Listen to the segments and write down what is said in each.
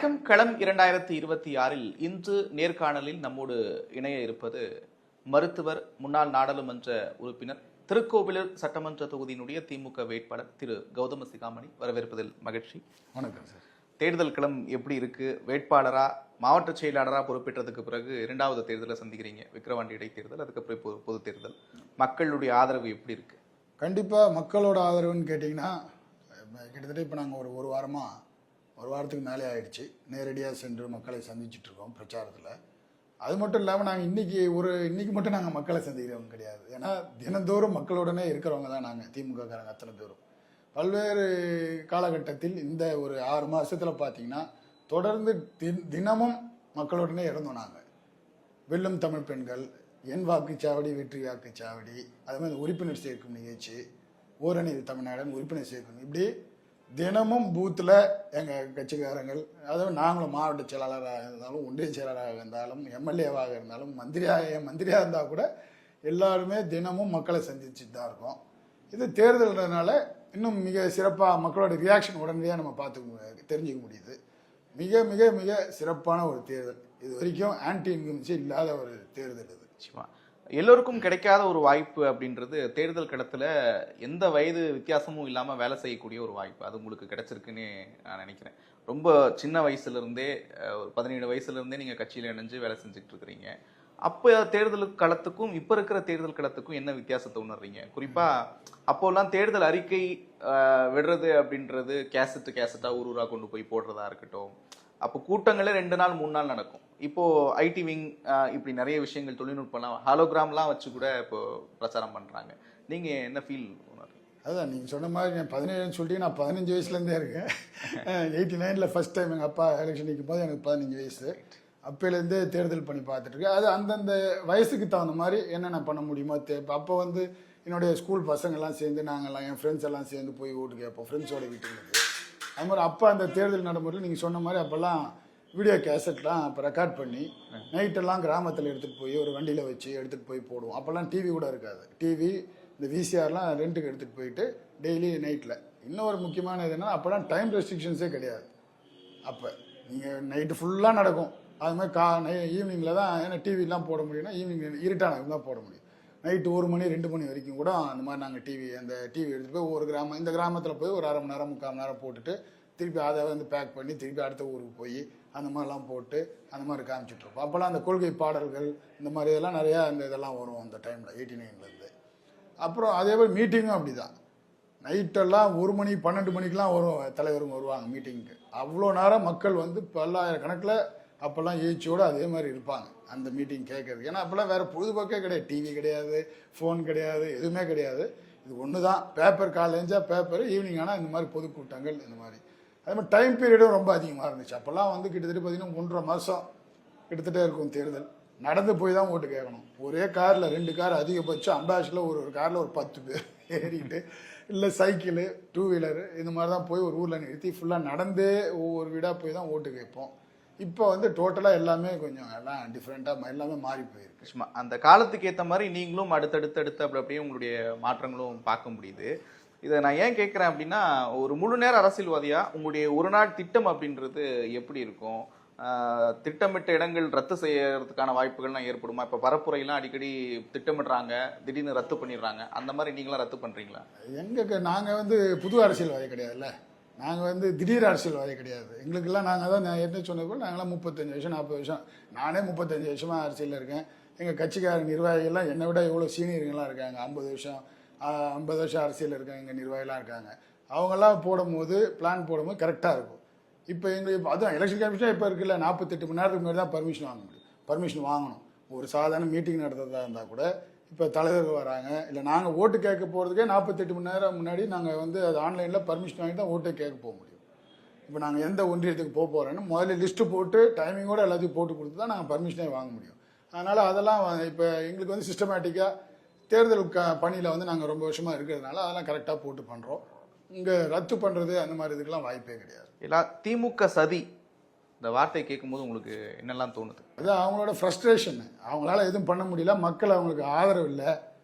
வணக்கம். களம் 2026 இன்று நேர்காணலில் நம்மோடு இணைய இருப்பது மருத்துவர், முன்னாள் நாடாளுமன்ற உறுப்பினர், திருக்கோவிலூர் சட்டமன்ற தொகுதியினுடைய திமுக வேட்பாளர் திரு கௌதம சிகாமணி. வரவேற்பதில் மகிழ்ச்சி. வணக்கம் சார். தேர்தல் களம் எப்படி இருக்கு? வேட்பாளரா, மாவட்ட செயலாளராக பொறுப்பேற்றதுக்கு பிறகு இரண்டாவது தேர்தலை சந்திக்கிறீங்க, விக்கிரவாண்டி இடைத்தேர்தல், அதுக்கப்புறம் இப்போ பொது தேர்தல். மக்களுடைய ஆதரவு எப்படி இருக்கு? கண்டிப்பாக மக்களோட ஆதரவுன்னு கேட்டிங்கன்னா, கிட்டத்தட்ட இப்போ நாங்கள் ஒரு வாரத்துக்கு மேலே ஆயிடுச்சு நேரடியாக சென்று மக்களை சந்திச்சுட்டு இருக்கோம் பிரச்சாரத்தில். அது மட்டும் இல்லாமல் நாங்கள் இன்னைக்கு மட்டும் நாங்கள் மக்களை சந்திக்கிறவங்க கிடையாது. ஏன்னா தினந்தோறும் மக்களுடனே இருக்கிறவங்க தான் நாங்கள் திமுககாரங்க அத்தனை பேரும். பல்வேறு காலகட்டத்தில் இந்த ஒரு 6 மாதத்தில் பார்த்தீங்கன்னா தொடர்ந்து தினமும் மக்களுடனே இருந்தோம் நாங்கள். வெல்லும் தமிழ் பெண்கள், என் வாக்குச்சாவடி வெற்றி வாக்குச்சாவடி, அது மாதிரி உறுப்பினர் சேர்க்கும் நிகழ்ச்சி, ஓரணி தமிழ்நாடன் உறுப்பினர் சேர்க்கும், இப்படி தினமும் பூத்தில் எங்கள் கட்சிக்காரங்கள், அதாவது நாங்களும் மாவட்ட செயலாளராக இருந்தாலும், ஒன்றிய செயலாளராக இருந்தாலும், எம்எல்ஏவாக இருந்தாலும், மந்திரியாக இருந்தால் கூட எல்லாருமே தினமும் மக்களை சந்திச்சுட்டு தான் இருக்கோம். இது தேர்தல்ன்றதுனால இன்னும் மிக சிறப்பாக மக்களோட ரியாக்ஷன் உடனடியாக நம்ம தெரிஞ்சுக்க முடியுது. மிக மிக மிக சிறப்பான ஒரு தேர்தல். இது வரைக்கும் ஆன்டி இன்கம்சி இல்லாத ஒரு தேர்தல் இது. எல்லோருக்கும் கிடைக்காத ஒரு வாய்ப்பு அப்படின்றது தேர்தல் களத்தில் எந்த வயது வித்தியாசமும் இல்லாமல் வேலை செய்யக்கூடிய ஒரு வாய்ப்பு. அது உங்களுக்கு கிடைச்சிருக்குன்னு நான் நினைக்கிறேன். ரொம்ப சின்ன வயசுலேருந்தே, ஒரு 17 வயசுலேருந்தே நீங்கள் கட்சியில் இணைஞ்சு வேலை செஞ்சுட்டு இருக்கிறீங்க. அப்போ தேர்தல் களத்துக்கும் இப்போ இருக்கிற தேர்தல் களத்துக்கும் என்ன வித்தியாசத்தை உணர்றீங்க? குறிப்பாக அப்போல்லாம் தேர்தல் அறிக்கை விடுறது அப்படின்றது கேசட்டாக ஊராக கொண்டு போய் போடுறதா இருக்கட்டும். அப்போ கூட்டங்களே 2 நாள் 3 நாள் நடக்கும். இப்போ ஐடி விங் இப்படி நிறைய விஷயங்கள், தொழில்நுட்பம்லாம், ஹாலோகிராம்லாம் வச்சு கூட இப்போ பிரச்சாரம் பண்றாங்க. நீங்க என்ன ஃபீல்? அதான் நீங்கள் சொன்ன மாதிரி 17 சொல்லிட்டு நான் 15 வயசுலேருந்தே இருக்கேன். 89 ஃபர்ஸ்ட் டைம் எங்கள் அப்பா எலெக்ஷன் நிற்கும் போது எனக்கு 15 வயசு. அப்போலேருந்தே தேர்தல் பண்ணி பார்த்துட்டு இருக்கேன். அது அந்தந்த வயசுக்கு தகுந்த மாதிரி என்னென்ன பண்ண முடியுமோ அப்போ வந்து என்னுடைய ஸ்கூல் பசங்கள்லாம் சேர்ந்து நாங்கள்லாம், என் ஃப்ரெண்ட்ஸ் எல்லாம் சேர்ந்து போய் ஓட்டு கேட்போம் ஃப்ரெண்ட்ஸோட வீட்டுக்கு. அது மாதிரி அப்போ அந்த தேர்தல் நடைமுறையில் நீங்கள் சொன்ன மாதிரி அப்போல்லாம் வீடியோ கேசட்லாம் அப்போ ரெக்கார்ட் பண்ணி நைட்டெல்லாம் கிராமத்தில் எடுத்துகிட்டு போய் ஒரு வண்டியில் வச்சு எடுத்துகிட்டு போய் போடுவோம். அப்போல்லாம் டிவி கூட இருக்காது. டிவி இந்த விசிஆர்லாம் ரெண்ட்டுக்கு எடுத்துகிட்டு போயிட்டு டெய்லி நைட்டில். இன்னொரு முக்கியமான இதுன்னா அப்போல்லாம் டைம் ரெஸ்ட்ரிக்ஷன்ஸே கிடையாது. அப்போ நீங்கள் நைட்டு ஃபுல்லாக நடக்கும். அது மாதிரி ஈவினிங்கில் தான், ஏன்னா டிவிலாம் போட முடியும்னா ஈவினிங் இருட்டானது தான் போட முடியும். நைட்டு 1 மணி 2 மணி வரைக்கும் கூட அந்த மாதிரி நாங்கள் டிவி எடுத்துகிட்டு போய் ஒரு இந்த கிராமத்தில் போய் ஒரு அரை மணி நேரம் 3/4 மணி நேரம் போட்டுட்டு திருப்பி அதை வந்து பேக் பண்ணி திருப்பி அடுத்த ஊருக்கு போய் அந்த மாதிரிலாம் போட்டு அந்த மாதிரி காமிச்சிட்ருப்போம். அப்போல்லாம் அந்த கொள்கை பாடல்கள் இந்த மாதிரி இதெல்லாம் நிறையா இதெல்லாம் வரும் அந்த டைமில் 89லேருந்து. அப்புறம் அதே மாதிரி மீட்டிங்கும் அப்படி தான். நைட்டெல்லாம் 1 மணி 12 மணிக்கெலாம் தலைவருங்க வருவாங்க மீட்டிங்க்கு. அவ்வளோ நேரம் மக்கள் வந்து பல்லாயிரக்கணக்கில் அப்போல்லாம் எழுச்சியோடு அதே மாதிரி இருப்பாங்க அந்த மீட்டிங் கேட்கறதுக்கு. ஏன்னா அப்போல்லாம் வேறு பொழுதுபோக்கே கிடையாது. டிவி கிடையாது, ஃபோன் கிடையாது, எதுவுமே கிடையாது. இது ஒன்று தான். பேப்பர் காலேஜாக பேப்பர், ஈவினிங் ஆனால் இந்த மாதிரி பொதுக்கூட்டங்கள் இந்த மாதிரி. அதே மாதிரி டைம் பீரியடும் ரொம்ப அதிகமாக இருந்துச்சு. அப்போல்லாம் வந்து கிட்டத்தட்ட பார்த்தீங்கன்னா 1.5 மாதம் கிட்டத்தட்ட இருக்கும் தேர்தல். நடந்து போய் தான் ஓட்டு கேட்கணும். ஒரே காரில் 2 கார் அதிகபட்சம், அம்பாசிடரில் ஒரு காரில் ஒரு 10 பேர் ஏறிக்கிட்டு, இல்லை சைக்கிளு, 2 வீலரு இந்த மாதிரி தான் போய் ஒரு ஊரில் நிறுத்தி ஃபுல்லாக நடந்தே ஒவ்வொரு வீடாக போய் தான் ஓட்டு கேட்போம். இப்போ வந்து டோட்டலாக எல்லாமே கொஞ்சம் எல்லாம் டிஃப்ரெண்ட்டாக எல்லாமே மாறி போயிருக்கு. சும்மா அந்த காலத்துக்கு ஏற்ற மாதிரி நீங்களும் அடுத்தடுத்து அப்படியே உங்களுடைய மாற்றங்களும் பார்க்க முடியுது. இதை நான் ஏன் கேட்குறேன் அப்படின்னா, ஒரு முழு நேர அரசியல்வாதியாக உங்களுடைய ஒரு நாள் திட்டம் அப்படின்றது எப்படி இருக்கும்? திட்டமிட்ட இடங்கள் ரத்து செய்யறதுக்கான வாய்ப்புகள்லாம் ஏற்படுமா? இப்போ பரப்புரையெல்லாம் அடிக்கடி திட்டமிடுறாங்க, திடீர்னு ரத்து பண்ணிடுறாங்க. அந்த மாதிரி நீங்களாம் ரத்து பண்ணுறீங்களா? நாங்கள் வந்து புது அரசியல்வாதி கிடையாதுல்ல. நாங்கள் வந்து திடீர் அரசியல்வாதி கிடையாது. எங்களுக்கெல்லாம் நாங்கள் தான் நான் ஏற்கனவே சொன்னது போல் நாங்களாம் 35 வருஷம் 40 வருஷம், நானே 35 வருஷமாக அரசியலில் இருக்கேன். எங்கள் கட்சிக்கார நிர்வாகிகள்லாம் என்னை விட எவ்வளோ சீனியருங்கெல்லாம் இருக்காங்க. 50 வருஷம் அரசியலில் இருக்காங்க. எங்கள் நிர்வாகிகளாம் இருக்காங்க. அவங்கெல்லாம் பிளான் போடும்போது கரெக்டாக இருக்கும். இப்போ எங்களுக்கு அதுவும் எலெக்ஷன் கமிஷன் இப்போ இருக்குல்ல, 48 மணி நேரத்துக்கு முன்னாடி தான் பர்மிஷன் வாங்க முடியும். பர்மிஷன் வாங்கணும். ஒரு சாதாரண மீட்டிங் நடத்துறதா இருந்தால் கூட இப்போ தலைவர்கள் வராங்க, இல்லை நாங்கள் ஓட்டு கேட்க போகிறதுக்கே 48 மணி நேரம் முன்னாடி நாங்கள் வந்து அது ஆன்லைனில் பர்மிஷன் வாங்கி தான் ஓட்டே கேட்க போக முடியும். இப்போ நாங்கள் எந்த ஒன்றியத்துக்கு போகிறோன்னு முதல்ல லிஸ்ட்டு போட்டு டைமிங்கோடு எல்லாத்தையும் போட்டு கொடுத்து தான் நாங்கள் பர்மிஷனே வாங்க முடியும். அதனால் அதெல்லாம் இப்போ எங்களுக்கு வந்து சிஸ்டமேட்டிக்காக தேர்தல் பணியில் வந்து நாங்கள் ரொம்ப வருஷமாக இருக்கிறதுனால அதெல்லாம் கரெக்டாக போட்டு பண்ணுறோம். இங்கே ரத்து பண்ணுறது அந்த மாதிரி இதுக்கெல்லாம் வாய்ப்பே கிடையாது. திமுக சதி இந்த வார்த்தை கேட்கும்போது உங்களுக்கு என்னெல்லாம் தோணுது? அது அவங்களோட ஃப்ரஸ்ட்ரேஷன். அவங்களால எதுவும் பண்ண முடியல, மக்கள் அவங்களுக்கு ஆதரவு இல்லை,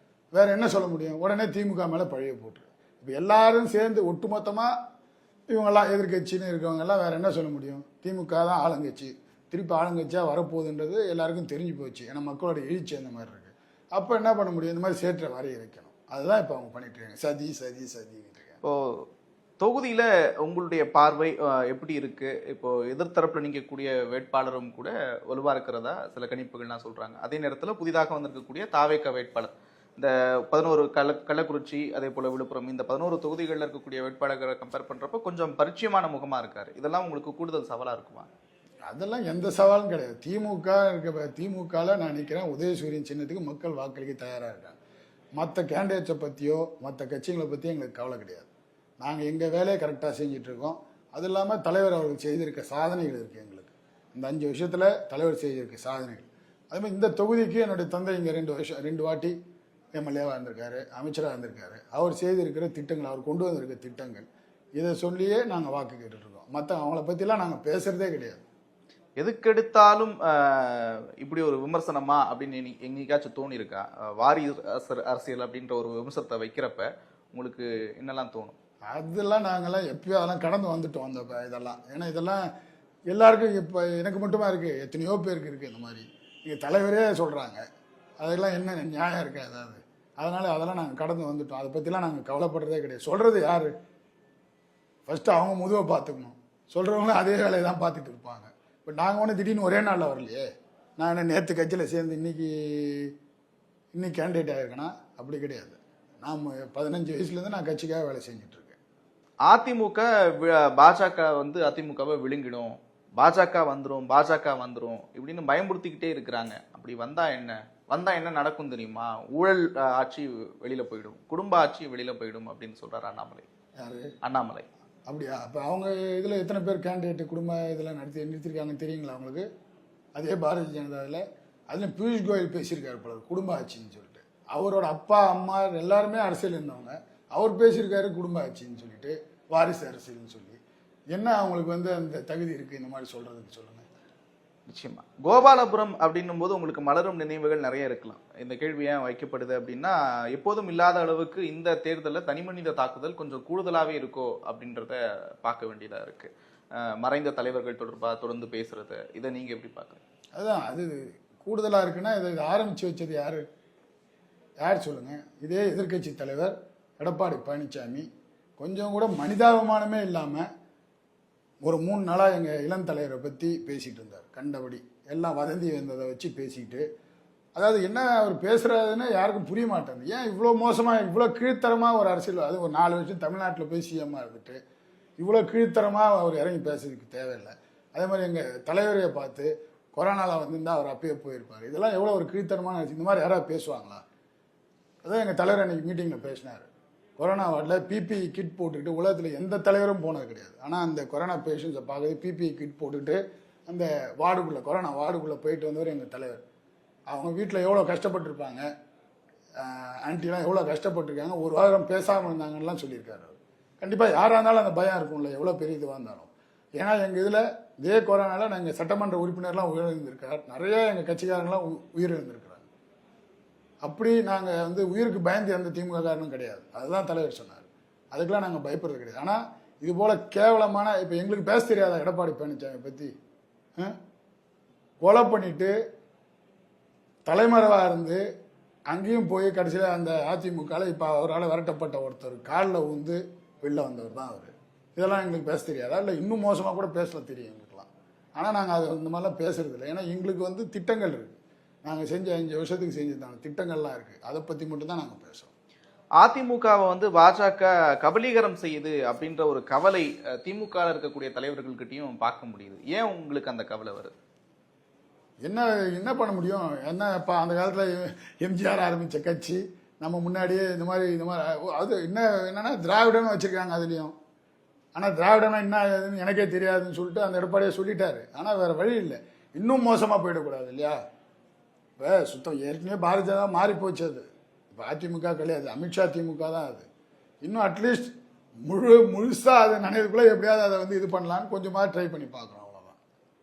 வேற என்ன சொல்ல முடியும்? உடனே திமுக மேலே பழைய போட்டு இப்போ எல்லாரும் சேர்ந்து ஒட்டுமொத்தமாக இவங்கெல்லாம் எதிர்கட்சின்னு இருக்கவங்கெல்லாம் வேற என்ன சொல்ல முடியும்? திமுக தான் ஆளுங்கட்சி, திருப்பி ஆளுங்கட்சியாக வரப்போகுதுன்றது எல்லாருக்கும் தெரிஞ்சு போச்சு. ஏன்னா மக்களோட எழுச்சி அந்த மாதிரி இருக்கு. அப்போ என்ன பண்ண முடியும்? இந்த மாதிரி சேற்றை வரைய வைக்கணும். அதுதான் இப்போ அவங்க பண்ணிட்டு இருக்காங்க. சதி சதி சதிக்கிட்டு இருக்காங்க. இப்போ தொகுதியில உங்களுடைய பார்வை எப்படி இருக்கு? இப்போ எதிர்த்தரப்புல நீங்கக்கூடிய வேட்பாளரும் கூட வலுவா இருக்கிறதா சில கணிப்புகள்லாம் சொல்றாங்க. அதே நேரத்துல புதிதாக வந்திருக்கக்கூடிய தாவேக வேட்பாளர் இந்த 11 கள்ளக்குறிச்சி, அதே போல விழுப்புரம், இந்த 11 தொகுதிகளில் இருக்கக்கூடிய வேட்பாளர்களை கம்பேர் பண்றப்போ கொஞ்சம் பரிச்சயமான முகமா இருக்காரு. இதெல்லாம் உங்களுக்கு கூடுதல் சவாலா இருக்குமா? அதெல்லாம் எந்த சவாலும் கிடையாது. திமுகவில் நான் நிற்கிறேன். உதயசூரியன் சின்னத்துக்கு மக்கள் வாக்களிக்க தயாராக இருக்காங்க. மற்ற கேண்டிடேட்ஸை பற்றியோ மற்ற கட்சிகளை பற்றியோ எங்களுக்கு கவலை கிடையாது. நாங்கள் எங்கள் வேலையை கரெக்டாக செஞ்சிட்ருக்கோம். அது இல்லாமல் தலைவர் அவர்கள் செய்திருக்க சாதனைகள் இருக்குது எங்களுக்கு. இந்த 5 வருஷத்தில் தலைவர் செய்திருக்க சாதனைகள். அதுமாதிரி இந்த தொகுதிக்கு என்னுடைய தந்தை இங்கே 2 வாட்டி எம்எல்ஏவாக இருந்திருக்காரு, அமைச்சராக இருந்திருக்காரு. அவர் செய்திருக்கிற திட்டங்கள், அவர் கொண்டு வந்திருக்கிற திட்டங்கள், இதை சொல்லியே நாங்கள் வாக்கு கேட்டுட்ருக்கோம். மற்ற அவங்கள பற்றிலாம் நாங்கள் பேசுகிறதே கிடையாது. எதுக்கெடுத்தாலும் இப்படி ஒரு விமர்சனமா அப்படின்னு எங்கேயாச்சும் தோணி இருக்கா? வாரி அரசியல் அப்படின்ற ஒரு விமர்சனத்தை வைக்கிறப்ப உங்களுக்கு என்னெல்லாம் தோணும்? அதெல்லாம் நாங்கள்லாம் எப்பயோ அதெல்லாம் கடந்து வந்துட்டோம். அந்த இதெல்லாம் ஏன்னா இதெல்லாம் எல்லாருக்கும் இப்போ எனக்கு மட்டுமா இருக்குது, எத்தனையோ பேருக்கு இருக்குது. இந்த மாதிரி இங்கே தலைவரே சொல்கிறாங்க. அதெல்லாம் என்ன நியாயம் இருக்குது ஏதாவது? அதனால் நாங்கள் கடந்து வந்துட்டோம். அதை பற்றிலாம் நாங்கள் கவலைப்படுறதே கிடையாது. சொல்கிறது யார்? ஃபஸ்ட்டு அவங்க முதுவை பார்த்துக்கணும். சொல்கிறவங்களும் அதே வேலையை தான் பார்த்துட்டு இருப்பாங்க. இப்போ நாங்கள் ஒன்று திடீர்னு ஒரே நாளில் வரலையே. நான் என்ன நேற்று கட்சியில் சேர்ந்து இன்னைக்கு கேண்டிடேட் ஆகிருக்கேன்னா? அப்படி கிடையாது. நான் 15 வயசுலேருந்து நான் கட்சிக்காக வேலை செஞ்சுட்ருக்கேன். அதிமுக பாஜக அதிமுகவை விழுங்கிடும், பாஜக வந்துரும் இப்படின்னு பயமுறுத்திக்கிட்டே இருக்கிறாங்க. அப்படி வந்தா என்ன நடக்கும் தெரியுமா? ஊழல் ஆட்சி வெளியில போயிடும், குடும்ப ஆட்சி வெளியில போயிடும் அப்படின்னு சொல்றாரு அண்ணாமலை. யாரு? அண்ணாமலை. அப்படியா? அப்போ அவங்க இதில் எத்தனை பேர் கேண்டிடேட் குடும்ப இதெல்லாம் நிறுத்திருக்காங்க தெரியுங்களா அவங்களுக்கு? அதே பாரதிய ஜனதாவில் அதில் பியூஷ் கோயல் பேசியிருக்காரு போல குடும்ப ஆட்சின்னு சொல்லிட்டு. அவரோட அப்பா அம்மா எல்லாருமே அரசியல் இருந்தவங்க. அவர் பேசியிருக்காரு குடும்ப ஆட்சின்னு சொல்லிட்டு, வாரிசு அரசியல்னு சொல்லி. என்ன அவங்களுக்கு அந்த தகுதி இருக்குது இந்த மாதிரி சொல்கிறதுக்கு? சொல்லுங்கள். நிச்சயமா கோபாலபுரம் அப்படின்னும் போது உங்களுக்கு மலரும் நினைவுகள் நிறைய இருக்கலாம். இந்த கேள்வி ஏன் வைக்கப்படுது அப்படின்னா, எப்போதும் இல்லாத அளவுக்கு இந்த தேர்தலில் தனிமனித தாக்குதல் கொஞ்சம் கூடுதலாகவே இருக்கோ அப்படின்றத பார்க்க வேண்டியதா இருக்கு. மறைந்த தலைவர்கள் தொடர்பாக தொடர்ந்து பேசுறது, இதை நீங்க எப்படி பார்க்குறீங்க? அதுதான், அது கூடுதலாக இருக்குன்னா இதை ஆரம்பித்து வச்சது யார் சொல்லுங்க? இதே எதிர்கட்சி தலைவர் எடப்பாடி பழனிசாமி கொஞ்சம் கூட மனிதாபிமானமே இல்லாமல் ஒரு 3 நாளாக எங்கள் இளம் தலைவரை பற்றி பேசிகிட்டு இருந்தார். கண்டபடி எல்லாம் வதந்தி வந்ததை வச்சு பேசிக்கிட்டு, அதாவது என்ன அவர் பேசுகிறதுன்னு யாருக்கும் புரிய மாட்டேங்குது. ஏன் இவ்வளோ மோசமாக, இவ்வளோ கீழ்த்தரமாக ஒரு அரசியல், அது ஒரு 4 வருஷம் தமிழ்நாட்டில் போய் சிஎம்மாக இருந்துட்டு இவ்வளோ கீழ்த்தரமாக அவர் இறங்கி பேசுறதுக்கு தேவையில்லை. அதே மாதிரி எங்கள் தலைவரையை பார்த்து கொரோனாவில் வந்திருந்தால் அவர் அப்பயே போயிருப்பார். இதெல்லாம் எவ்வளோ ஒரு கீழ்த்தரமான, இந்த மாதிரி யாராவது பேசுவாங்களா? அதான் எங்கள் தலைவர் அன்றைக்கி மீட்டிங்கில் பேசினார். கொரோனா வார்டில் பிபிஇ கிட் போட்டுக்கிட்டு உலகத்தில் எந்த தலைவரும் போனது கிடையாது. ஆனால் அந்த கொரோனா பேஷண்ட்ஸை பார்க்குறது பிபிஇ கிட் போட்டுக்கிட்டு அந்த வார்டுக்குள்ளே, கொரோனா வார்டுக்குள்ளே போயிட்டு வந்தவர் எங்கள் தலைவர். அவங்க வீட்டில் எவ்வளோ கஷ்டப்பட்டுருப்பாங்க, ஆன்ட்டிலாம் எவ்வளோ கஷ்டப்பட்டுருக்காங்க, ஒரு வாரம் பேசாமல் இருந்தாங்கலாம் சொல்லியிருக்காரு அவர். கண்டிப்பாக யாராக இருந்தாலும் அந்த பயம் இருக்கும்ல, எவ்வளோ பெரிய இதுவாக இருந்தாலும். ஏன்னா எங்கள் இதில் இதே கொரோனாவில் நாங்கள் சட்டமன்ற உறுப்பினர்லாம் உயிரிழந்திருக்கார், நிறைய எங்கள் கட்சிக்காரங்களாம் உயிரிழந்திருக்கிறாங்க. அப்படி நாங்கள் உயிருக்கு பயந்து எந்த திமுக காரணம் கிடையாது. அதுதான் தலைவர் சொன்னார். அதுக்கெல்லாம் நாங்கள் பயப்படுறது கிடையாது. ஆனால் இது போல் கேவலமான, இப்போ எங்களுக்கு பேச தெரியாதா எடப்பாடி பழனிசாமி பற்றி? கொலை பண்ணிட்டு தலைமறைவாக இருந்து அங்கேயும் போய் கடைசியில் அந்த அதிமுகவில் இப்போ அவரால் விரட்டப்பட்ட ஒருத்தர் காலில் ஊந்து வெளில வந்தவர் தான் அவர். இதெல்லாம் எங்களுக்கு பேச தெரியாதா? இல்லை இன்னும் மோசமாக கூட பேசல தெரியும் எங்களுக்குலாம். ஆனால் நாங்கள் அது இந்த மாதிரிலாம் பேசுறது இல்லை. ஏன்னா எங்களுக்கு திட்டங்கள் இருக்குது. நாங்கள் செஞ்ச 5 வருஷத்துக்கு செஞ்சதான திட்டங்கள்லாம் இருக்குது. அதை பற்றி மட்டும்தான் நாங்கள் பேசுகிறோம். அதிமுகவை பாஜக கபலீகரம் செய்யுது அப்படின்ற ஒரு கவலை திமுக இருக்கக்கூடிய தலைவர்கள்கிட்டையும் பார்க்க முடியுது. ஏன் உங்களுக்கு அந்த கவலை வருது? என்ன பண்ண முடியும்? என்ன இப்போ அந்த காலத்தில் எம்ஜிஆர் ஆரம்பித்த கட்சி, நம்ம முன்னாடியே இந்த மாதிரி அது என்னன்னா திராவிடன்னு வச்சுருக்காங்க அதுலேயும். ஆனால் திராவிடம்னா என்ன ஏதுன்னு எனக்கே தெரியாதுன்னு சொல்லிட்டு அந்த எடப்பாடியை சொல்லிட்டாரு. ஆனால் வேறு வழி இல்லை, இன்னும் மோசமாக போயிடக்கூடாது இல்லையா? இப்போ சுத்தம் ஏற்கனவே பாரதிய ஜனதா மாறி போச்சு. அது இப்போ அதிமுக கிடையாது, அமித்ஷா திமுக தான் அது. இன்னும் அட்லீஸ்ட் முழுசாக அதை நினைவுக்குள்ளே எப்படியாவது அதை இது பண்ணலான்னு கொஞ்சமாக ட்ரை பண்ணி பார்க்குறோம்.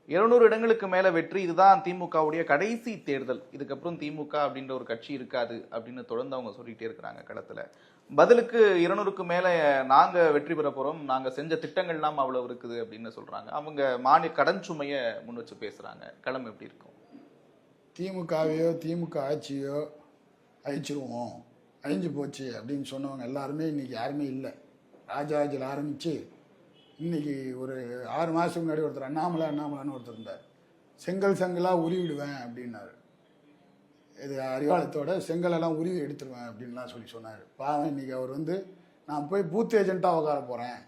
200 இடங்களுக்கு மேல வெற்றி, இதுதான் திமுகவுடைய கடைசி தேர்தல், இதுக்கப்புறம் திமுக அப்படின்ற ஒரு கட்சி இருக்காது அப்படின்னு தொடர்ந்து அவங்க சொல்லிட்டே இருக்கிறாங்க களத்துல. பதிலுக்கு 200க்கு மேல நாங்க வெற்றி பெற போறோம், நாங்க செஞ்ச திட்டங்கள்லாம் அவ்வளவு இருக்குது அப்படின்னு சொல்றாங்க. அவங்க மாநில கடன் சுமைய முன் வச்சு பேசுறாங்க. களம் எப்படி இருக்கும்? திமுகவையோ திமுக ஆட்சியோ அழிச்சிருவோம், அழிஞ்சு போச்சு அப்படின்னு சொன்னவங்க எல்லாருமே இன்னைக்கு யாருமே இல்லை. ராஜாஜில் ஆரம்பித்து இன்னைக்கு ஒரு 6 மாதத்துக்கு முன்னாடி ஒருத்தர் அண்ணாமலைன்னு ஒருத்தர் இருந்தார். செங்கல் செங்கலாக உருவிடுவேன் அப்படின்னாரு. இது அறிவாளத்தோட செங்கலெல்லாம் உருவி எடுத்துருவேன் அப்படின்லாம் சொன்னார். பாவம் இன்னைக்கு அவர் வந்து நான் போய் பூத் ஏஜென்ட்டாக உட்கார போகிறேன்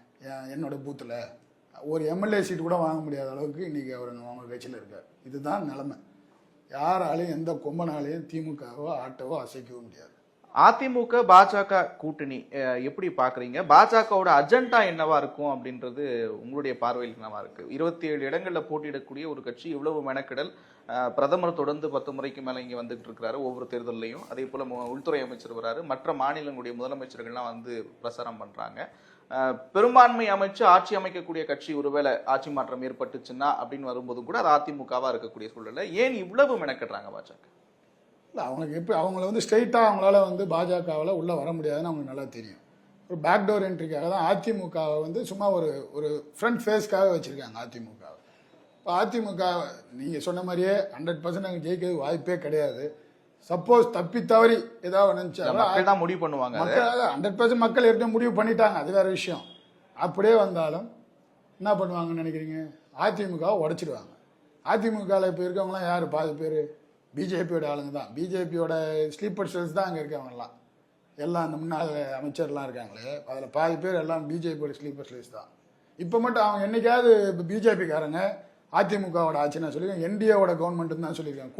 என்னோட பூத்தில், ஒரு எம்எல்ஏ சீட் கூட வாங்க முடியாத அளவுக்கு இன்னைக்கு அவர் அவங்க கட்சியில் இருக்கார். இதுதான் நிலைமை. யாராலையும் எந்த கொம்பனாலையும் திமுகவோ ஆட்டவோ அசைக்கவும் முடியாது. அதிமுக பாஜக கூட்டணி எப்படி பாக்குறீங்க? பாஜகவோட அஜெண்டா என்னவா இருக்கும் அப்படின்றது உங்களுடைய பார்வையில் என்னவா இருக்கு? 27 இடங்கள்ல போட்டியிடக்கூடிய ஒரு கட்சி, இவ்வளவு மெனக்கெடல், பிரதமர் தொடர்ந்து 10 முறைக்கு மேல இங்க வந்துட்டு இருக்கிறாரு ஒவ்வொரு தேர்தலையும். அதே போல உள்துறை அமைச்சர் வராரு, மற்ற மாநிலங்களுடைய முதலமைச்சர்கள்லாம் வந்து பிரச்சாரம் பண்றாங்க. பெரும்பான்மை அமைச்சு ஆட்சி அமைக்கக்கூடிய கட்சி ஒருவேளை ஆட்சி மாற்றம் ஏற்பட்டுச்சுன்னா அப்படின்னு வரும்போது கூட அது அதிமுகவா இருக்கக்கூடிய சூழல்ல ஏன் இவ்வளவு மெனக்கெடுறாங்க பாஜக? இல்லை, அவங்களுக்கு எப்படி அவங்கள வந்து ஸ்ட்ரெயிட்டாக அவங்களால வந்து பாஜகவில் உள்ளே வர முடியாதுன்னு அவங்களுக்கு நல்லா தெரியும். ஒரு பேக்டோர் என்ட்ரிக்காக தான் அதிமுகவை வந்து சும்மா ஒரு ஃப்ரண்ட் ஃபேஸ்க்காக வச்சுருக்காங்க அதிமுகவை. இப்போ அதிமுக நீங்கள் சொன்ன மாதிரியே 100% அங்கே ஜெயிக்கிறது வாய்ப்பே கிடையாது. சப்போஸ் தப்பி தவறி ஏதாவது நினச்சா தான் முடிவு பண்ணுவாங்க. மக்கள் 100% மக்கள் ஏற்கனவே முடிவு பண்ணிட்டாங்க, அது வேற விஷயம். அப்படியே வந்தாலும் என்ன பண்ணுவாங்கன்னு நினைக்கிறீங்க? அதிமுகவை உடச்சிடுவாங்க. அதிமுகவில் இப்போ இருக்கவங்களாம் யார்? பாதி பேர் பிஜேபியோட ஆளுங்க தான். பிஜேபியோட ஸ்லீப்பர் செல்ஸ் தான் அங்கே இருக்கவங்கலாம். எல்லாம் அந்த முன்னாள் அமைச்சர்லாம் இருக்காங்களே, அதில் பாதி பேர் எல்லாம் பிஜேபியோட ஸ்லீப்பர் செல்ஸ் தான். இப்போ மட்டும் அவங்க என்னைக்காவது இப்போ பிஜேபிக்காரங்க அதிமுகவோட ஆட்சின்னு சொல்லியிருக்காங்க, என்டிஏவோட கவர்மெண்ட் தான் சொல்லியிருக்காங்க.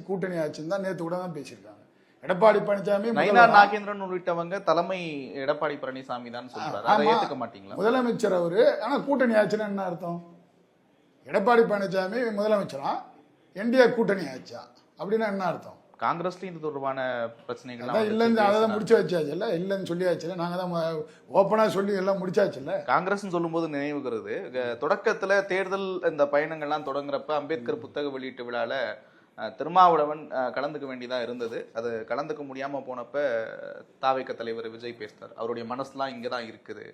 கூட்டணி ஆட்சின்னு தான் நேற்று கூட தான் பேசியிருக்காங்க. எடப்பாடி பழனிசாமி, நயினார் நாகேந்திரன் உள்ளிட்டவங்க தலைமை எடப்பாடி பழனிசாமி தான் சொல்றாரு. அதை ஏத்துக்க மாட்டீங்களா? முதலமைச்சர் அவரு. ஆனா கூட்டணி ஆச்சுன்னா என்ன அர்த்தம்? எடப்பாடி பழனிசாமி முதலமைச்சரா, என்டிஏ கூட்டணி ஆச்சா அப்படின்னா என்ன அர்த்தம்? காங்கிரஸ்லயும் இது தொடர்பான பிரச்சனைகள் இல்லைன்னு அதை முடிச்சு வச்சாச்சு இல்ல, இல்லைன்னு சொல்லியாச்சுல. நாங்க தான் ஓப்பனா சொல்லி எல்லாம் முடிச்சாச்சுல்ல. காங்கிரஸ் சொல்லும் போது நினைவுகிறது, தொடக்கத்துல தேர்தல் இந்த பயணங்கள்லாம் தொடங்குறப்ப அம்பேத்கர் புத்தக வெளியீட்டு விழால திருமாவளவன் கலந்துக்க வேண்டியதா இருந்தது. அது கலந்துக்க முடியாம போனப்ப தாவேக தலைவர் விஜய் பேசினார், அவருடைய மனசுலாம் இங்கதான் இருக்குது,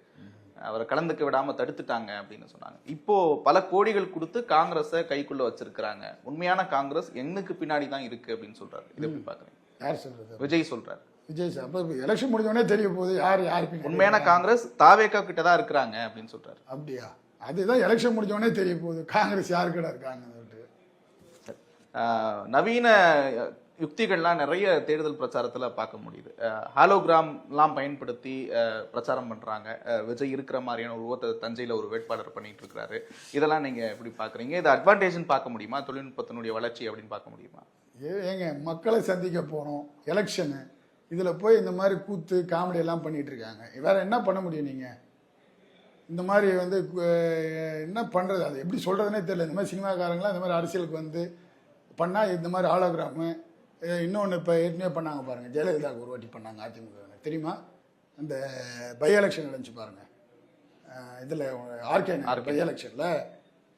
அவரை கலந்துக்க விடாம தடுத்துட்டாங்க அப்படின்னு சொன்னாங்க. இப்போ பல கோடிகள் கொடுத்து காங்கிரஸை கைக்குள்ள வச்சிருக்கிறாங்க, உண்மையான காங்கிரஸ் எண்ணுக்கு பின்னாடி தான் இருக்கு அப்படின்னு சொல்றாரு. இதை எப்படி பாக்குறீங்க? யார் சொல்றது? விஜய் சொல்றாரு. விஜய் சார் அப்ப எலெக்ஷன் முடிஞ்சோடனே தெரிய போகுது யாருக்கு உண்மையான காங்கிரஸ் தாவேகா கிட்ட தான் இருக்கிறாங்க அப்படின்னு சொல்றாரு. அப்படியா? அதுதான் எலெக்ஷன் முடிஞ்சோடனே தெரிய போகுது காங்கிரஸ் யாருக்கிட்ட இருக்காங்க. நவீன யுக்திகள்லாம் நிறைய தேர்தல் பிரச்சாரத்துல பார்க்க முடியுது. ஹாலோகிராம்லாம் பயன்படுத்தி பிரச்சாரம் பண்றாங்க. விஜய் இருக்கிற மாதிரியான உருவத்தை தஞ்சையில ஒரு வேட்பாளர் பண்ணிட்டு இருக்கிறாரு. இதெல்லாம் நீங்க எப்படி பாக்குறீங்க? இது அட்வான்டேஜ்னு பார்க்க முடியுமா? தொழில்நுட்பத்தினுடைய வளர்ச்சி அப்படின்னு பார்க்க முடியுமா? ஏங்க, மக்களை சந்திக்க போறோம், எலெக்ஷனு, இதுல போய் இந்த மாதிரி கூத்து காமெடி எல்லாம் பண்ணிட்டு இருக்காங்க. வேற என்ன பண்ண முடியும்? நீங்க இந்த மாதிரி வந்து என்ன பண்றது? அது எப்படி சொல்றதுனே தெரியல. இந்த மாதிரி சினிமாக்காரங்களாம் இந்த மாதிரி அரசியலுக்கு வந்து பண்ணா இந்த மாதிரி ஹாலோகிராமு, இன்னொன்று இப்போ ஏற்கனவே பண்ணாங்க பாருங்கள், ஜெயலலிதாவுக்கு ஒரு வாட்டி பண்ணாங்க அதிமுக, தெரியுமா? அந்த பை எலெக்ஷன் நடந்துச்சு பாருங்கள், இதில் ஆர்கே பை எலெக்ஷனில்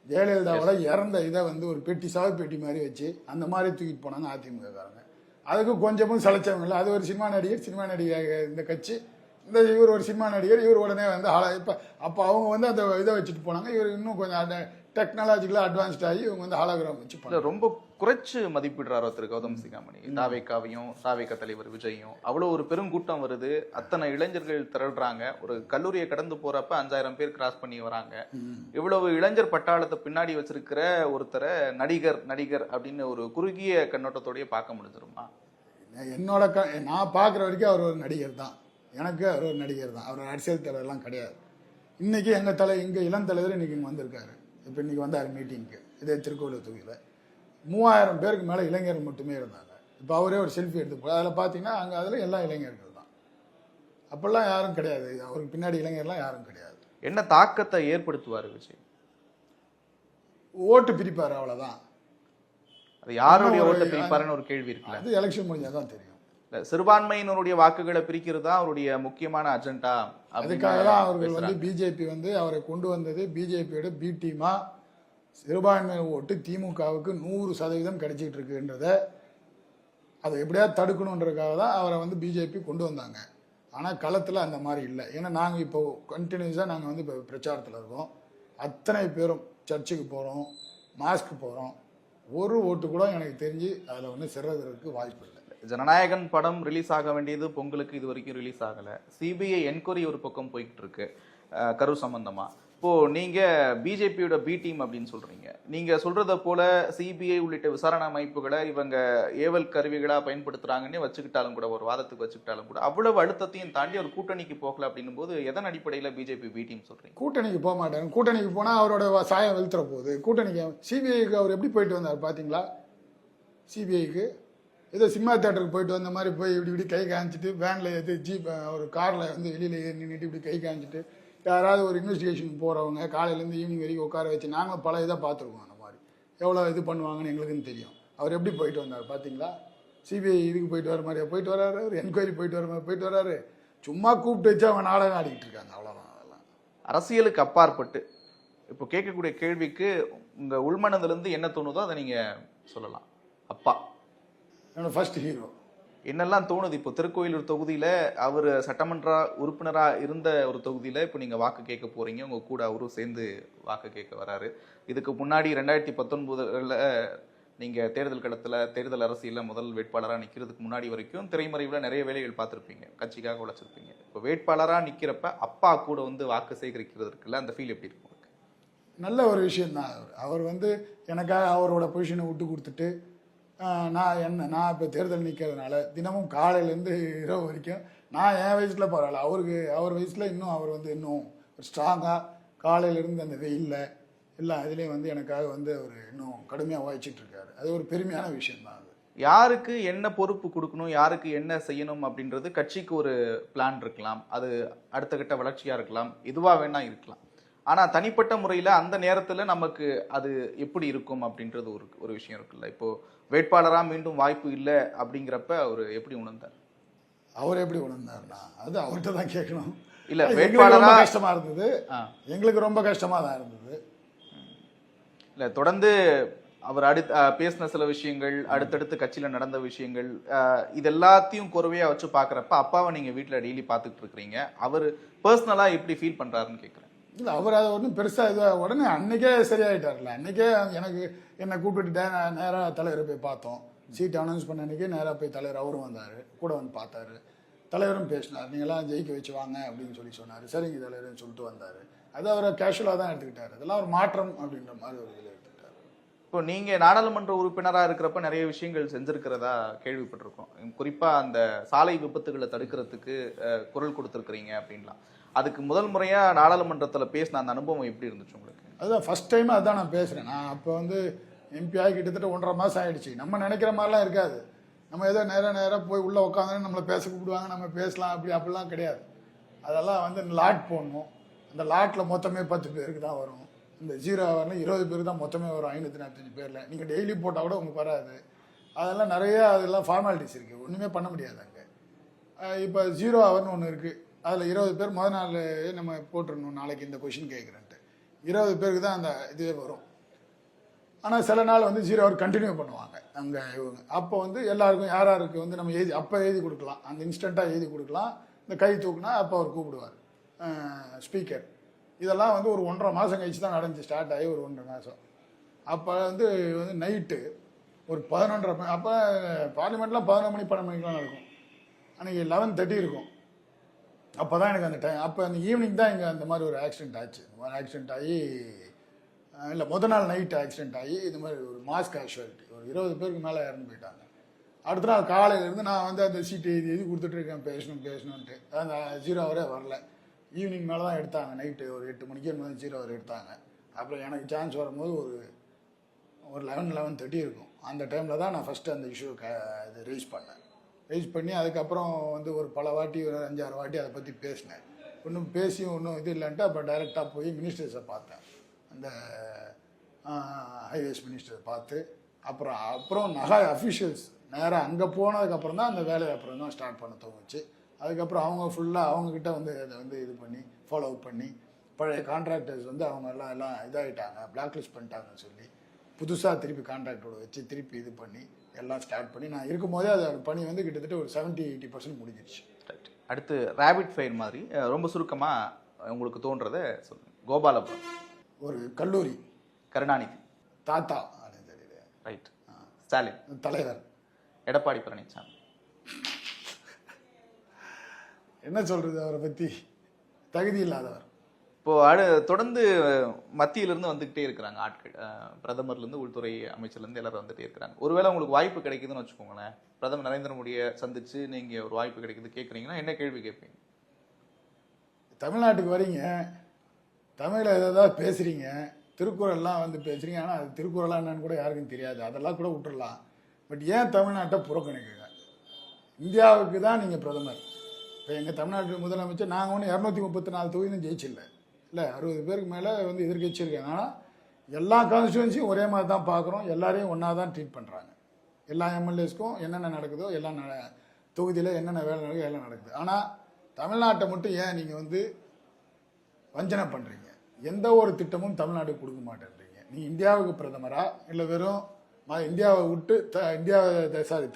ஜெயலலிதாவோட இறந்த இதை வந்து ஒரு பெட்டி, சாவு பெட்டி மாதிரி வச்சு அந்த மாதிரி தூக்கிட்டு போனாங்க அதிமுககாரங்க. அதுக்கு கொஞ்சமும் சளைச்சவங்க இல்லை. அது ஒரு சினிமா நடிகர் இந்த கட்சி, இந்த இவர் ஒரு சினிமா நடிகர், இவர் உடனே வந்து இப்போ அப்போ அவங்க வந்து அந்த இதை வச்சுட்டு போனாங்க. இவர் இன்னும் கொஞ்சம் அந்த டெக்னாலஜிக்கலாக அட்வான்ஸ்ட் ஆகி இவங்க வந்து ஹாலோகிராம் வச்சு பண்ணாங்க. ரொம்ப குறைச்சு மதிப்பிடுறாரோ திரு கௌதம் சிகாமணி? தாவேகாவையும் தாவேகா தலைவர் விஜயும் அவ்வளோ ஒரு பெருங்கூட்டம் வருது, அத்தனை இளைஞர்கள் திரள்றாங்க, ஒரு கல்லூரியை கடந்து போறப்ப 5000 பேர் கிராஸ் பண்ணி வராங்க. இவ்வளவு இளைஞர் பட்டாளத்தை பின்னாடி வச்சிருக்கிற ஒருத்தரை நடிகர் அப்படின்னு ஒரு குறுகிய கண்ணோட்டத்தோடய பார்க்க முடிஞ்சிருமா? நான் பார்க்குற வரைக்கும் அவர் ஒரு நடிகர் தான். எனக்கு அவர் ஒரு நடிகர் தான். அவர் அரசியல் தலைவர்லாம் கிடையாது. இன்னைக்கு எங்கள் இளம் தலைவர் இன்னைக்கு இங்கே வந்திருக்காரு. இப்போ இன்னைக்கு வந்தார் மீட்டிங்க்கு, இதே திருக்கோவிலூர் தொகுதியில் 3000 பேருக்கு மேலே இளைஞர்கள் மட்டுமே இருந்தாங்க. இப்போ அவரே ஒரு செல்ஃபி எடுத்து போய் அதில் பார்த்தீங்கன்னா அதில் எல்லாம் இளைஞர்கள் தான். அப்பெல்லாம் யாரும் கிடையாது, அவருக்கு பின்னாடி இளைஞர்லாம் யாரும் கிடையாது. என்ன தாக்கத்தை ஏற்படுத்துவார் விஜய்? ஓட்டு பிரிப்பார், அவ்வளோதான். அது யாருடைய ஓட்டு பிரிப்பாருன்னு ஒரு கேள்வி இருக்குல்ல, அது எலெக்ஷன் முடிஞ்சாதான் தெரியும். சிறுபான்மையினருடைய வாக்குகளை பிரிக்கிறது தான் அவருடைய முக்கியமான அஜெண்டா. அதுக்காக தான் அவர்கள் வந்து பிஜேபி வந்து அவரை கொண்டு வந்தது. பிஜேபியோட பி டீமா சிறுபான்மை ஓட்டு திமுகவுக்கு 100% கிடைச்சிட்டு இருக்குன்றத அதை எப்படியாவது தடுக்கணுன்றதுக்காக தான் அவரை வந்து பிஜேபி கொண்டு வந்தாங்க. ஆனால் களத்தில் அந்த மாதிரி இல்லை. ஏன்னா நாங்கள் இப்போ கண்டினியூஸாக நாங்கள் வந்து இப்போ பிரச்சாரத்தில் இருக்கோம். அத்தனை பேரும் சர்ச்சுக்கு போகிறோம், மாஸ்க்கு போகிறோம். ஒரு ஓட்டு கூட எனக்கு தெரிஞ்சு அதில் வந்து சிறதற்கு வாய்ப்பு இல்லை. ஜனநாயகன் படம் ரிலீஸ் ஆக வேண்டியது பொங்கலுக்கு இது வரைக்கும் ரிலீஸ் ஆகலை. சிபிஐ என்கொயரி ஒரு பக்கம் போய்கிட்டு இருக்கு கரூர் சம்பந்தமா. இப்போ நீங்க பிஜேபியோட பி டீம் அப்படின்னு சொல்றீங்க. நீங்க சொல்றத போல சிபிஐ உள்ளிட்ட விசாரணை அமைப்புகளை இவங்க ஏவல் கருவிகளா பயன்படுத்துறாங்கன்னு வச்சுக்கிட்டாலும் கூட, ஒரு வாதத்துக்கு வச்சுக்கிட்டாலும் கூட, அவ்வளவு அழுத்தத்தையும் தாண்டி ஒரு கூட்டணிக்கு போகல அப்படின்னும் போது எதன் அடிப்படையில பிஜேபி பி டீம் சொல்றீங்க? கூட்டணிக்கு போக மாட்டாங்க. கூட்டணிக்கு போனா அவரோட சாயம் வெளுத்துற போகுது. கூட்டணிக்கு சிபிஐக்கு அவர் எப்படி போயிட்டு வந்தார் பாத்தீங்களா? சிபிஐக்கு ஏதோ சினிமா தேட்டருக்கு போயிட்டு வந்த மாதிரி போய் இப்படி இப்படி கை காமிச்சிட்டு, வேன்ல எது ஜீப் ஒரு கார்ல வந்து வெளியில ஏறி நின்றுட்டு இப்படி கை காமிச்சிட்டு, யாராவது ஒரு இன்வெஸ்டிகேஷன் போகிறவங்க காலையிலேருந்து ஈவினிங் வரைக்கும் உட்கார வச்சு நாங்களும் பல இதாக பார்த்துருக்கோம். அந்த மாதிரி எவ்வளோ இது பண்ணுவாங்கன்னு எங்களுக்குன்னு தெரியும். அவர் எப்படி போயிட்டு வந்தார் பார்த்தீங்களா? சிபிஐ இதுக்கு போயிட்டு வர மாதிரியா போயிட்டு வராரு, ஒரு என்கொயரி போயிட்டு வர மாதிரி போயிட்டு வராரு. சும்மா கூப்பிட்டு வச்சு அவங்க நாடகம் ஆடிக்கிட்டு இருக்காங்க, அவ்வளோதான். அதெல்லாம் அரசியலுக்கு அப்பாற்பட்டு இப்போ கேட்கக்கூடிய கேள்விக்கு உங்கள் உள்மனதுலேருந்து என்ன தோணுதோ அதை நீங்கள் சொல்லலாம். அப்பா என்னோட ஃபர்ஸ்ட் ஹீரோ. என்னெல்லாம் தோணுது? இப்போ திருக்கோயிலூர் தொகுதியில் அவர் சட்டமன்ற உறுப்பினராக இருந்த ஒரு தொகுதியில் இப்போ நீங்கள் வாக்கு கேட்க போகிறீங்க. உங்கள் கூட அவரும் சேர்ந்து வாக்கு கேட்க வராரு. இதுக்கு முன்னாடி 2019 நீங்கள் தேர்தல் களத்தில், தேர்தல் அரசியலில் முதல் வேட்பாளராக நிற்கிறதுக்கு முன்னாடி வரைக்கும் திரைமறைவில் நிறைய வேலைகள் பார்த்துருப்பீங்க, கட்சிக்காக உழைச்சிருப்பீங்க. இப்போ வேட்பாளராக நிற்கிறப்ப அப்பா கூட வந்து வாக்கு சேகரிக்கிறதுக்குள்ள அந்த ஃபீல் எப்படி இருக்கும்? நல்ல ஒரு விஷயம்தான். அவர் வந்து எனக்காக அவரோட பொசிஷனை விட்டு கொடுத்துட்டு, நான் இப்போ தேர்தல் நிற்கிறதுனால தினமும் காலையிலேருந்து இரவு வரைக்கும் நான் என் வயசில் பரவாயில்ல, அவர் வயசில் இன்னும் அவர் வந்து இன்னும் ஸ்ட்ராங்காக காலையிலேருந்து அந்த வெயிலில் எல்லா இதுலேயும் வந்து எனக்காக வந்து அவர் இன்னும் கடுமையாக உழைச்சிட்டு இருக்காரு. அது ஒரு பெருமையான விஷயம்தான். அது யாருக்கு என்ன பொறுப்பு கொடுக்கணும், யாருக்கு என்ன செய்யணும் அப்படின்றது கட்சிக்கு ஒரு பிளான் இருக்கலாம், அது அடுத்த கட்ட வளர்ச்சியாக இருக்கலாம், எதுவாக வேணா இருக்கலாம். ஆனால் தனிப்பட்ட முறையில் அந்த நேரத்தில் நமக்கு அது எப்படி இருக்கும் அப்படின்றது ஒரு விஷயம் இருக்குல்ல. இப்போது வேட்பாளராக மீண்டும் வாய்ப்பு இல்லை அப்படிங்கிறப்ப அவர் எப்படி உணர்ந்தார்? அவர் எப்படி உணர்ந்தார்னா அது அவர்கிட்ட தான் கேட்கணும். இல்லை, வேட்பாளராக கஷ்டமாக இருந்தது, எங்களுக்கு ரொம்ப கஷ்டமாக தான் இருந்தது. இல்லை, தொடர்ந்து அவர் பேசின சில விஷயங்கள், அடுத்தடுத்து கட்சியில் நடந்த விஷயங்கள், இது எல்லாத்தையும் குறைவையாக வச்சு பார்க்குறப்ப அப்பாவை நீங்கள் வீட்டில் டெய்லி பார்த்துக்கிட்டு இருக்கிறீங்க. அவர் பர்சனலாக எப்படி ஃபீல் பண்ணுறாருன்னு கேட்குறேன். இல்லை, அவர் அதை ஒன்றும் பெருசாக இதுவாக உடனே அன்னைக்கே சரியாயிட்டார்ல. அன்னைக்கே எனக்கு என்னை கூப்பிட்டுட்டு நேராக தலைவரை போய் பார்த்தோம். சீட் அனௌன்ஸ் பண்ண அன்றைக்கி நேராக போய் தலைவர் அவரும் வந்தார், கூட வந்து பார்த்தாரு. தலைவரும் பேசினார், நீங்களாம் ஜெயிக்க வச்சு வாங்க அப்படின்னு சொன்னார். சரிங்க தலைவர்னு சொல்லிட்டு வந்தார். அது அவரை கேஷுவலாக தான் எடுத்துக்கிட்டார். அதெல்லாம் ஒரு மாற்றம் அப்படின்ற மாதிரி ஒரு இதில் எடுத்துக்கிட்டார். இப்போ நீங்கள் நாடாளுமன்ற உறுப்பினராக இருக்கிறப்ப நிறைய விஷயங்கள் செஞ்சுருக்கிறதா கேள்விப்பட்டிருக்கோம். குறிப்பாக அந்த சாலை விபத்துகளை தடுக்கிறதுக்கு குரல் கொடுத்துருக்குறீங்க அப்படின்லாம். அதுக்கு முதல் முறையாக நாடாளுமன்றத்தில் பேசின அந்த அனுபவம் எப்படி இருந்துச்சு உங்களுக்கு? அதுதான் ஃபர்ஸ்ட் டைம் அதுதான் நான் பேசுகிறேன். நான் அப்போ வந்து எம்பி ஆகி கிட்டத்தட்ட 1.5 மாதம் ஆகிடுச்சு. நம்ம நினைக்கிற மாதிரிலாம் இருக்காது. நம்ம ஏதோ நேராக போய் உள்ளே உட்காந்து நம்மளை பேச கூப்பிடுவாங்க, நம்ம பேசலாம், அப்படிலாம் கிடையாது. அதெல்லாம் வந்து லாட் போடணும். அந்த லாட்டில் மொத்தமே 10 பேருக்கு தான் வரும். இந்த 0 ஹவர்னு 20 பேருக்கு தான் மொத்தமே வரும். 545 பேரில் நீங்கள் டெய்லி போட்டால் கூட உங்களுக்கு வராது. அதெல்லாம் நிறைய அதெல்லாம் ஃபார்மாலிட்டிஸ் இருக்குது, ஒன்றுமே பண்ண முடியாது அங்கே. இப்போ 0 ஹவர்னு ஒன்று இருக்குது. அதில் 20 பேர் முதல் நாள் நம்ம போட்டுருணும், நாளைக்கு இந்த கொஷின் கேட்குறேன்ட்டு. 20 பேருக்கு தான் அந்த இதுவே வரும். ஆனால் சில நாள் வந்து 0 ஹவர் கண்டினியூ பண்ணுவாங்க அங்கே இவங்க. அப்போ வந்து எல்லாருக்கும் யாருக்கு வந்து நம்ம அப்போ எழுதி கொடுக்கலாம், அந்த இன்ஸ்டண்ட்டாக எழுதி கொடுக்கலாம். இந்த கை தூக்குனா அப்போ அவர் கூப்பிடுவார் ஸ்பீக்கர். இதெல்லாம் வந்து ஒரு 1.5 மாதம் கழிச்சு தான் நடந்துச்சு, ஸ்டார்ட் ஆகி ஒரு 1.5 மாதம். அப்போ வந்து நைட்டு ஒரு 11:30 அப்போ பார்லிமெண்ட்லாம் 11 மணி 12 மணிக்கெலாம் நடக்கும். அன்றைக்கி 11:30 இருக்கும். அப்போ தான் எனக்கு அந்த டைம். அப்போ அந்த ஈவினிங் தான் இங்கே அந்த மாதிரி ஒரு ஆக்சிடென்ட் ஆச்சு. ஆக்சிடென்ட் ஆகி இல்லை, முதல் நாள் நைட்டு ஆக்சிடென்ட் ஆகி இது மாதிரி ஒரு மாஸ் கேஷுவாலிட்டி, ஒரு 20 பேருக்கு மேலே இறந்து போயிட்டாங்க. அடுத்த நாள் காலையிலேருந்து நான் வந்து அந்த சீட்டு எழுதி கொடுத்துட்ருக்கேன், பேசணுன்ட்டு. அந்த 0 ஹவரே வரல. ஈவினிங் மேலே தான் எடுத்தாங்க. நைட்டு ஒரு 8 மணிக்கு 0 ஹவர் எடுத்தாங்க. அப்புறம் எனக்கு சான்ஸ் வரும்போது ஒரு 11:30 இருக்கும். அந்த டைமில் தான் நான் ஃபஸ்ட்டு அந்த இஷ்யூ இது ரைஸ் பண்ணி அதுக்கப்புறம் வந்து ஒரு பல வாட்டி, ஒரு 5-6 வாட்டி அதை பற்றி பேசினேன். ஒன்றும் பேசியும் ஒன்றும் இது இல்லைன்ட்டு அப்புறம் டைரெக்டாக போய் மினிஸ்டர்ஸை பார்த்தேன். அந்த ஹைவேஸ் மினிஸ்டரை பார்த்து அப்புறம் நகை அஃபிஷியல்ஸ் நேராக அங்கே போனதுக்கப்புறம் தான் அந்த வேலையை அப்புறம் தான் ஸ்டார்ட் பண்ண தோணுச்சு. அதுக்கப்புறம் அவங்க ஃபுல்லாக அவங்கக்கிட்ட வந்து அதை வந்து இது பண்ணி ஃபாலோ அப் பண்ணி, பழைய கான்ட்ராக்டர்ஸ் வந்து அவங்க எல்லாம் இதாகிட்டாங்க, பிளாக் லிஸ்ட் பண்ணிட்டாங்கன்னு சொல்லி புதுசாக திருப்பி கான்ட்ராக்டோட வச்சு திருப்பி இது பண்ணி எல்லாம் ஸ்டார்ட் பண்ணி நான் இருக்கும்போதே அது பணி வந்து கிட்டத்தட்ட ஒரு 70-80% முடிஞ்சிருச்சு. அடுத்து ரேபிட் ஃபயர் மாதிரி ரொம்ப சுருக்கமாக உங்களுக்கு தோன்றதை சொல்லுங்கள். கோபாலபுரம். ஒரு கல்லூரி. கருணாநிதி. தாத்தா. ரைட். ஸ்டாலின். தலைவர். எடப்பாடி பழனிசாமி. என்ன சொல்றது அவரை பற்றி? தகுதி இல்லாதவர். இப்போ தொடர்ந்து மத்தியிலிருந்து வந்துகிட்டே இருக்கிறாங்க ஆட்கள். பிரதமர்லேருந்து உள்துறை அமைச்சர்லேருந்து எல்லாரும் வந்துட்டே இருக்கிறாங்க. ஒருவேளை உங்களுக்கு வாய்ப்பு கிடைக்குதுன்னு வச்சுக்கோங்களேன், பிரதமர் நரேந்திர மோடியை சந்திச்சு நீங்கள் ஒரு வாய்ப்பு கிடைக்குது கேட்குறீங்கன்னா என்ன கேள்வி கேட்பீங்க? தமிழ்நாட்டுக்கு வரீங்க, தமிழில் ஏதாவது பேசுகிறீங்க, திருக்குறள்லாம் வந்து பேசுகிறீங்க, ஆனால் அது திருக்குறளாக என்னன்னு கூட யாருக்கும் தெரியாது, அதெல்லாம் கூட விட்டுடலாம். பட் ஏன் தமிழ்நாட்டை புறக்கணிக்குங்க? இந்தியாவுக்கு தான் நீங்கள் பிரதமர். இப்போ எங்கள் தமிழ்நாட்டு முதலமைச்சர் நாங்கள் ஒன்று 234 தொகுதியும் ஜெயிச்சில்லை, இல்லை 60 பேருக்கு மேலே வந்து எதிர்கட்சி இருக்காங்க. ஆனால் எல்லா கான்ஸ்டியூன்சியும் ஒரே மாதிரி தான் பார்க்குறோம், எல்லாரையும் ஒன்றா தான் ட்ரீட் பண்ணுறாங்க. எல்லா எம்எல்ஏஸ்க்கும் என்னென்ன நடக்குதோ எல்லாம் தொகுதியில் என்னென்ன வேலை நடக்குதோ எல்லாம் நடக்குது. ஆனால் தமிழ்நாட்டை மட்டும் ஏன் நீங்கள் வந்து வஞ்சனை பண்ணுறீங்க? எந்த ஒரு திட்டமும் தமிழ்நாட்டுக்கு கொடுக்க மாட்டேன்றீங்க. நீ இந்தியாவுக்கு பிரதமரா, இல்லை வெறும் இந்தியாவை விட்டு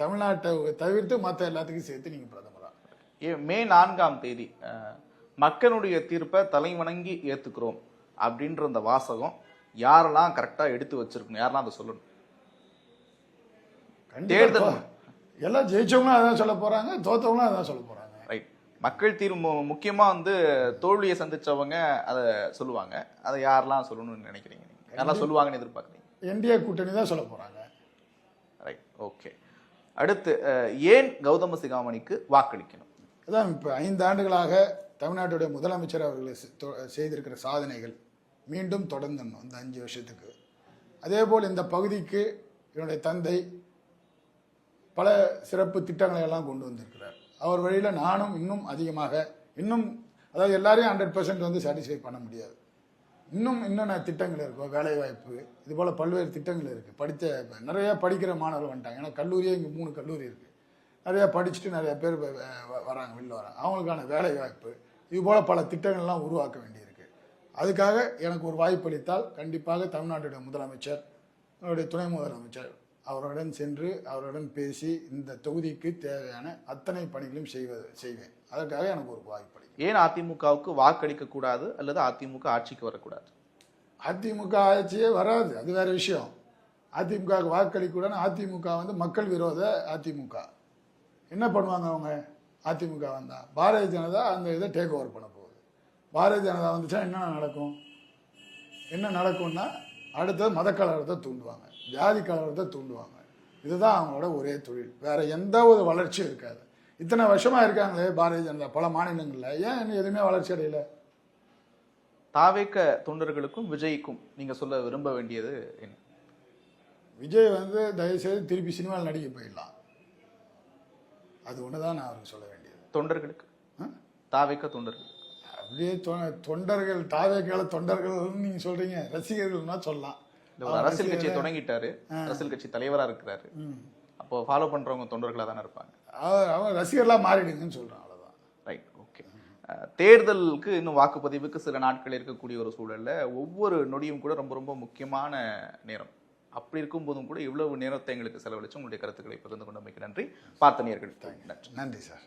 தமிழ்நாட்டை தவிர்த்து மற்ற எல்லாத்துக்கும் சேர்த்து நீங்கள் பிரதமரா? மே 4ஆம் தேதி மக்களுடைய தீர்ப்பை தலைவணங்கி ஏற்றுக்கிறோம் அப்படின்ற அந்த வாசகம் யாரெல்லாம் கரெக்டாக எடுத்து வச்சிருக்கணும், யாரெல்லாம் அதை சொல்லணும்? தேர்தல் எல்லாம் ஜெயிச்சவங்களும் அதான் சொல்ல போறாங்க, தோத்தவங்களும் அதான் சொல்ல போறாங்க. ரைட். மக்கள் தீர்வு முக்கியமாக வந்து தோல்வியை சந்திச்சவங்க அதை சொல்லுவாங்க. அதை யாரெல்லாம் சொல்லணும்னு நினைக்கிறீங்க? யாரெல்லாம் சொல்லுவாங்கன்னு எதிர்பார்க்குறீங்க? என்டிஏ கூட்டணி தான் சொல்ல போறாங்க. ரைட். ஓகே. அடுத்து ஏன் கௌதம சிகாமணிக்கு வாக்களிக்கணும்? அதான் இப்போ 5 ஆண்டுகளாக தமிழ்நாட்டுடைய முதலமைச்சர் அவர்கள் செய்திருக்கிற சாதனைகள் மீண்டும் தொடர்ந்துடணும் இந்த 5 வருஷத்துக்கு. அதே போல் இந்த பகுதிக்கு என்னுடைய தந்தை பல சிறப்பு திட்டங்களை எல்லாம் கொண்டு வந்திருக்கிறார். அவர் வழியில் நானும் இன்னும் அதிகமாக அதாவது எல்லாரையும் 100% வந்து சாட்டிஸ்ஃபை பண்ண முடியாது. இன்னும் என்னென்ன திட்டங்கள் இருக்கோ, வேலைவாய்ப்பு, இது போல் பல்வேறு திட்டங்கள் இருக்குது. நிறைய படிக்கிற மாணவர்கள் வந்துட்டாங்க. ஏன்னா கல்லூரியே இங்கே 3 கல்லூரி இருக்குது. நிறையா படிச்சுட்டு நிறைய பேர் வராங்க, வெளில வராங்க. அவங்களுக்கான வேலைவாய்ப்பு, இது போல் பல திட்டங்கள்லாம் உருவாக்க வேண்டியிருக்கு. அதுக்காக எனக்கு ஒரு வாய்ப்பு அளித்தால் கண்டிப்பாக தமிழ்நாட்டுடைய முதலமைச்சர், அவருடைய துணை முதலமைச்சர் அவருடன் சென்று அவருடன் பேசி இந்த தொகுதிக்கு தேவையான அத்தனை பணிகளையும் செய்வேன். அதற்காக எனக்கு ஒரு வாய்ப்பு அளிக்கும். ஏன் அதிமுகவுக்கு வாக்களிக்க கூடாது அல்லது அதிமுக ஆட்சிக்கு வரக்கூடாது? அதிமுக ஆட்சியே வராது, அது வேற விஷயம். அதிமுகவுக்கு வாக்களிக்க கூடாது. அதிமுக வந்து மக்கள் விரோத அதிமுக. என்ன பண்ணுவாங்க அவங்க? அதிமுக வந்தா பாரதிய ஜனதா அந்த இதை டேக் ஓவர் பண்ண போகுது. பாரதிய ஜனதா வந்துச்சா என்ன நடக்கும்னா அடுத்தது மத கலவரத்தை தூண்டுவாங்க, ஜாதி கலவரத்தை தூண்டுவாங்க. இதுதான் அவங்களோட ஒரே தொழில், வேற எந்த ஒரு வளர்ச்சியும் இருக்காது. இத்தனை வருஷமா இருக்காங்களே பாரதிய ஜனதா பல மாநிலங்களில், ஏன் இன்னும் எதுவுமே வளர்ச்சி அடையல? தாவேக்க தொண்டர்களுக்கும் விஜய்க்கும் நீங்க சொல்ல விரும்ப வேண்டியது என்ன? விஜய் வந்து தயவுசெய்து திருப்பி சினிமாவில் நடிக்க போயிடலாம், அது ஒண்ணுதான் நான் அவருக்கு சொல்ல வேண்டியது. தொண்டர்களுக்கு, தாவேக்க தொண்டர்கள் அப்படியே தொண்டர்கள், தாவேக்கால தொண்டர்கள் நீங்க சொல்றீங்க, ரசிகர்கள்னா சொல்லலாம். அரசியல் கட்சியை தொடங்கிட்டாரு, அரசியல் கட்சி தலைவரா இருக்கிறாரு, அப்போ ஃபாலோ பண்றவங்க தொண்டர்களா தானே இருப்பாங்க. அவங்க ரசிகர்களா மாறிடுங்கன்னு சொல்றான், அவ்வளவுதான். ரைட். ஓகே. தேர்தலுக்கு இன்னும் வாக்குப்பதிவுக்கு சில நாட்கள் இருக்கக்கூடிய ஒரு சூழல்ல ஒவ்வொரு நொடியும் கூட ரொம்ப ரொம்ப முக்கியமான நேரம். அப்படி இருக்கும் போதும் கூட இவ்வளவு நேரத்தை எங்களுக்கு செலவழிச்சு உங்களுடைய கருத்துக்களை பகிர்ந்து கொண்டமைக்கு நன்றி. பார்த்த நேயர்களுக்கு நன்றி. நன்றி சார்.